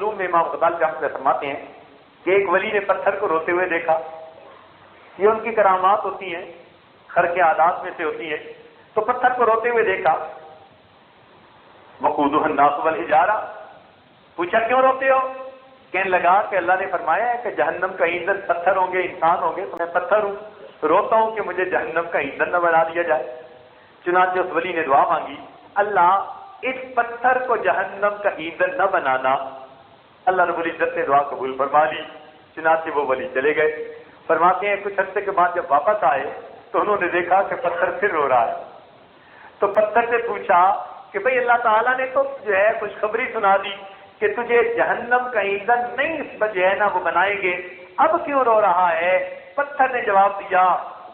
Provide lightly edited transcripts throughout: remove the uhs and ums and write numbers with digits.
علوم میں امام غزالی رحمۃ اللہ فرماتے ہیں کہ ایک ولی نے پتھر کو روتے ہوئے دیکھا. یہ ان کی کرامات ہوتی ہیں، خرق عادات میں سے ہوتی ہے. تو پتھر کو روتے ہوئے دیکھا. وقودہ الناس والحجارہ، پوچھا کیوں روتے ہو؟ کہنے لگا کہ اللہ نے فرمایا ہے کہ جہنم کا ایندھن پتھر ہوں گے، انسان ہوں گے، تو میں پتھر ہوں، روتا ہوں کہ مجھے جہنم کا ایندھن نہ بنا دیا جائے. چنانچہ اس ولی نے دعا مانگی، اللہ اس پتھر کو جہنم کا ایندھن نہ بنانا. اللہ رب العزت نے دعا قبول فرما لی. چنانچہ وہ ولی چلے گئے. فرماتے ہیں کچھ عرصے کے بعد جب واپس آئے تو انہوں نے دیکھا کہ پتھر پھر رو رہا ہے. تو پتھر سے پوچھا کہ بھئی اللہ تعالیٰ نے تو جو ہے خوشخبری سنا دی کہ تجھے جہنم کا ایندھن نہیں جو ہے نا وہ بنائیں گے، اب کیوں رو رہا ہے؟ پتھر نے جواب دیا،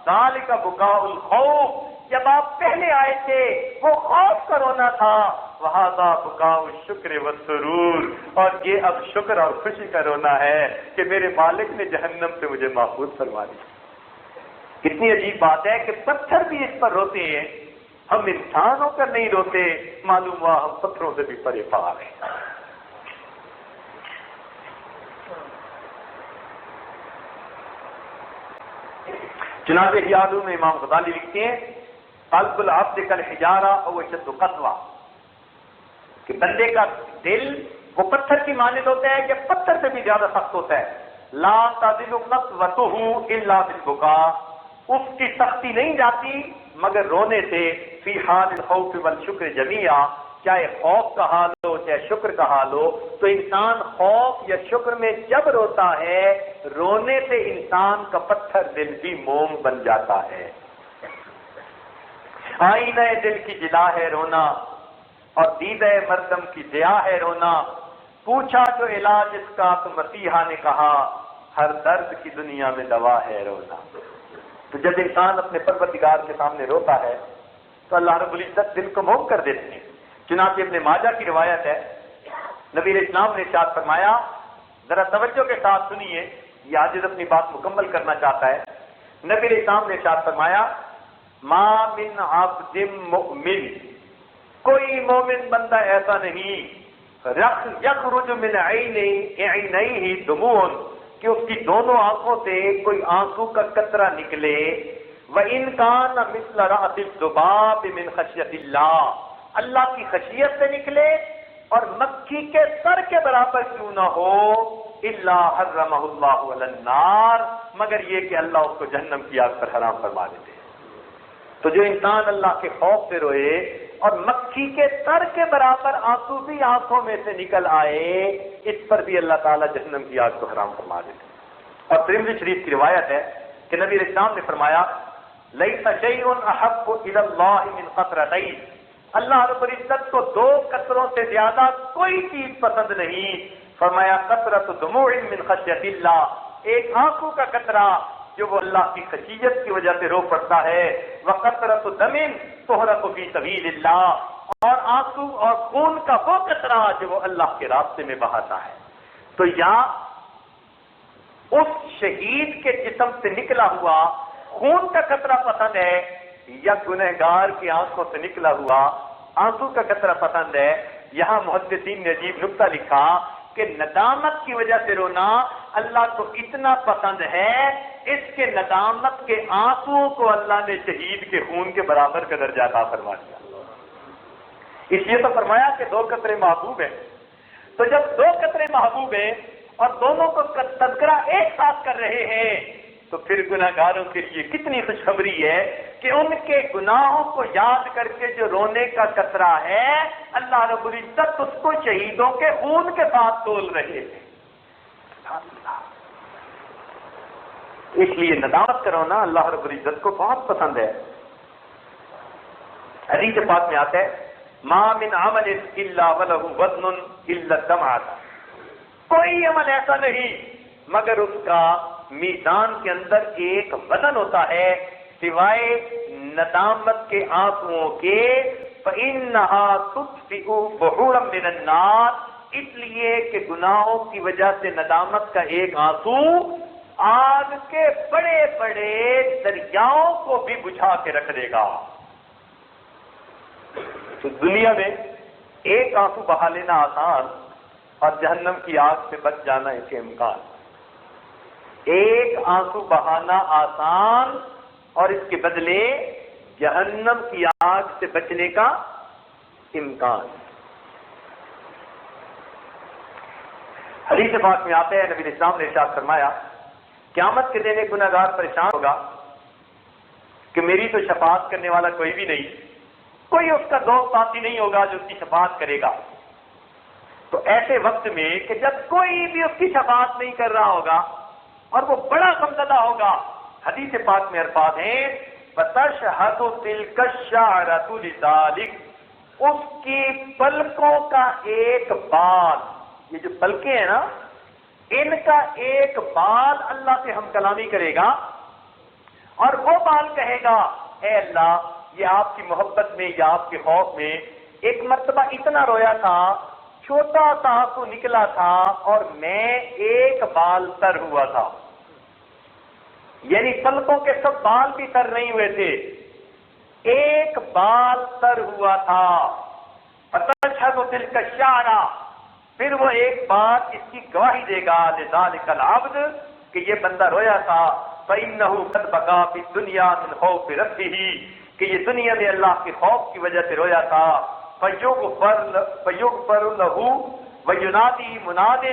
ذالک بکاء الخوف، جب آپ پہلے آئے تھے وہ خوف کا رونا تھا، وہذا بکاء الشکر والسرور، اور یہ اب شکر اور خوشی کا رونا ہے کہ میرے مالک نے جہنم سے مجھے محفوظ فرما دی. کتنی عجیب بات ہے کہ پتھر بھی اس پر روتے ہیں، ہم انسان ہو کر نہیں روتے. معلوم ہوا ہم پتھروں سے بھی پرے پار ہیں. چنانچہ احیاء العلوم میں امام غزالی لکھتے ہیں، قلب العبد کالحجارہ او اشد قسوہ، کہ بندے کا دل وہ پتھر کی مانند ہوتا ہے کہ پتھر سے بھی زیادہ سخت ہوتا ہے. لا تزل قسوته الا بالبکاء، اس کی سختی نہیں جاتی مگر رونے سے. فی حال الخوف والشکر جمیعا، چاہے خوف کا حال ہو چاہے شکر کا حال ہو، تو انسان خوف یا شکر میں جب روتا ہے، رونے سے انسان کا پتھر دل بھی موم بن جاتا ہے. آئینہ دل کی جلا ہے رونا، اور دیدہ مردم کی ضیا ہے رونا. پوچھا جو علاج اس کا تو مسیحا نے کہا، ہر درد کی دنیا میں دوا ہے رونا. تو جب انسان اپنے پروردگار کے سامنے روتا ہے تو اللہ رب العزت دل کو موم کر دیتے ہیں. چنانچہ ابن ماجہ کی روایت ہے، نبی علیہ السلام نے ارشاد فرمایا، ذرا توجہ کے ساتھ سنیے، یہ عاجز اپنی بات مکمل کرنا چاہتا ہے. نبی علیہ السلام نے ارشاد فرمایا، ما من عبد مؤمن، کوئی مومن بندہ ایسا نہیں، یخرج من عینیہ دموع، کہ اس کی دونوں آنکھوں سے کوئی آنسو کا قطرہ نکلے. وَإِنْ كَانَ مِثْلَ رَأْسِ الذُّبَابِ مِنْ خَشْيَةِ اللَّهِ، اللہ کی خشیت سے نکلے اور مکھی کے سر کے برابر کیوں نہ ہو، الا حرمہ اللہ علی النار، مگر یہ کہ اللہ اس کو جہنم کی آگ پر حرام فرما دیتے ہیں. تو جو انسان اللہ کے خوف سے روئے اور مکھی کے سر کے برابر آنسو بھی آنکھوں میں سے نکل آئے، اس پر بھی اللہ تعالیٰ جہنم کی آگ کو حرام فرما دیتے ہیں. اور ترمذی شریف کی روایت ہے کہ نبی علیہ السلام نے فرمایا، لیس شیء احب الی اللہ من قطرتین، اللہ رب العزت کو دو قطروں سے زیادہ کوئی چیز پسند نہیں. فرمایا قطرۃ دموع من خشیۃ اللہ، ایک آنسو کا قطرہ جو وہ اللہ کی خشیت کی وجہ سے رو پڑتا ہے، وقطرۃ دم تحرق فی سبیل اللہ، اور آنسو اور خون کا وہ قطرہ جو وہ اللہ کے راستے میں بہاتا ہے. تو یا اس شہید کے جسم سے نکلا ہوا خون کا قطرہ پسند ہے، یا گنہگار کی آنکھوں سے نکلا ہوا آنسو کا قطرہ پسند ہے. یہاں محدثین نے عجیب نکتہ لکھا کہ ندامت کی وجہ سے رونا اللہ کو اتنا پسند ہے، اس کے ندامت کے آنسو کو اللہ نے شہید کے خون کے برابر کا درجہ عطا فرما دیا. اس لیے تو فرمایا کہ دو قطرے محبوب ہیں. تو جب دو قطرے محبوب ہیں اور دونوں کو تذکرہ ایک ساتھ کر رہے ہیں، تو پھر گناہگاروں کے لیے کتنی خوشخبری ہے کہ ان کے گناہوں کو یاد کر کے جو رونے کا قطرہ ہے، اللہ رب العزت اس کو شہیدوں کے خون کے ساتھ تول رہے ہیں. اس لیے ندامت کا رونا اللہ رب العزت کو بہت پسند ہے. حدیث پاک میں آتا ہے، ما من عمل الا وله وزن الا الدمعة، کوئی عمل ایسا نہیں مگر اس کا میزان کے اندر ایک وزن ہوتا ہے سوائے ندامت کے آنسوؤں کے. فإنها تطفئ بحورا من النار، اس لیے کہ گناہوں کی وجہ سے ندامت کا ایک آنسو آگ کے بڑے بڑے دریاؤں کو بھی بجھا کے رکھ دے گا. تو دنیا میں ایک آنسو بہا لینا آسان، اور جہنم کی آگ سے بچ جانا اس کے امکان. ایک آنسو بہانا آسان اور اس کے بدلے جہنم کی آگ سے بچنے کا امکان. حدیث پاک میں آتے ہیں نبی اسلام نے ارشاد فرمایا قیامت کے دن ایک گنہگار پریشان ہوگا کہ میری تو شفاعت کرنے والا کوئی بھی نہیں, کوئی اس کا دوست ساتھی نہیں ہوگا جو اس کی شفاعت کرے گا. تو ایسے وقت میں کہ جب کوئی بھی اس کی شفاعت نہیں کر رہا ہوگا اور وہ بڑا غمزدہ ہوگا, حدیث پاک میں الفاظ ہیں فَتَشْهَدُ تِلْكَ الشَّعْرَةُ لِذَلِكَ, اس کی پلکوں کا ایک بال, یہ جو پلکیں ہیں نا ان کا ایک بال اللہ سے ہم کلامی کرے گا اور وہ بال کہے گا اے اللہ یہ آپ کی محبت میں یا آپ کے خوف میں ایک مرتبہ اتنا رویا تھا, چھوٹا سا تو نکلا تھا اور میں ایک بال تر ہوا تھا. یعنی پلکوں کے سب بال بھی تر نہیں ہوئے تھے, ایک بال تر ہوا تھا. فَتَشْهَدُ تِلْكَ الشَّعْرَةُ, پھر وہ ایک بات اس کی گواہی دے گا لذالک العبد کہ یہ بندہ رویا تھا فَإِنَّهُ قَدْ بَكَىٰ فِي الدُّنْيَا مِنْ خَوْفِ رَبِّهِ, کہ یہ دنیا میں اللہ کے خوف کی وجہ سے رویا تھا. فَيُغْفَرُ لَهُ وَيُنَادِي مُنَادٍ,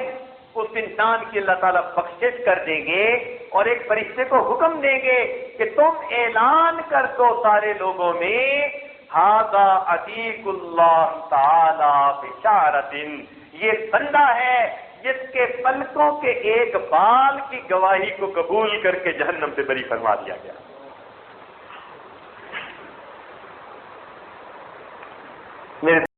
اس انسان کی اللہ تعالیٰ بخشش کر دیں گے اور ایک فرشتے کو حکم دیں گے کہ تم اعلان کر دو سارے لوگوں میں ھذا عتیق اللہ تعالی بشارۃ, یہ بندہ ہے جس کے پلکوں کے ایک بال کی گواہی کو قبول کر کے جہنم سے بری فرما دیا گیا. میرے